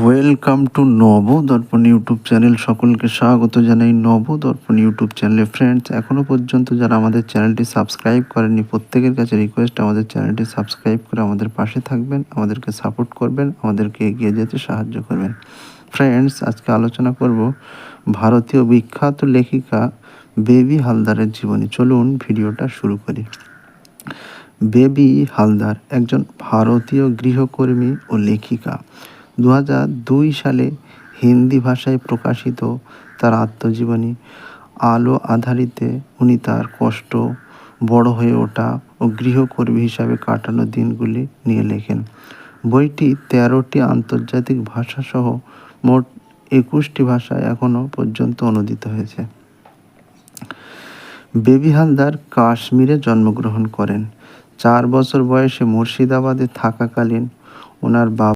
Welcome to Nabadarpan YouTube channel. সকলকে স্বাগত জানাই নবদর্পণ ইউটিউব চ্যানেলে। ফ্রেন্ডস, এখনও পর্যন্ত যারা আমাদের চ্যানেলটি সাবস্ক্রাইব করেননি, প্রত্যেকের কাছে রিকোয়েস্ট, আমাদের চ্যানেলটি সাবস্ক্রাইব করে আমাদের পাশে থাকবেন, আমাদেরকে সাপোর্ট করবেন, আমাদেরকে এগিয়ে যেতে সাহায্য করবেন। ফ্রেন্ডস, আজকে আলোচনা করব ভারতীয় বিখ্যাত লেখিকা বেবি হালদারের জীবনী। চলুন ভিডিওটা শুরু করি। বেবি হালদার একজন ভারতীয় গৃহকর্মী ও লেখিকা। 2002 সালে হিন্দি ভাষায় প্রকাশিত তার আত্মজীবনী আলো আধারিতে উনি তার কষ্ট, বড় হয়ে ওঠা ও গৃহকর্মী হিসাবে কাটানো দিনগুলি নিয়ে লেখেন। বইটি 13টি আন্তর্জাতিক ভাষাসহ মোট 21টি ভাষায় এখনও পর্যন্ত অনূদিত হয়েছে। বেবি হালদার কাশ্মীরে জন্মগ্রহণ করেন। 4 বছর বয়সে মুর্শিদাবাদে থাকাকালীন ওনার বাবা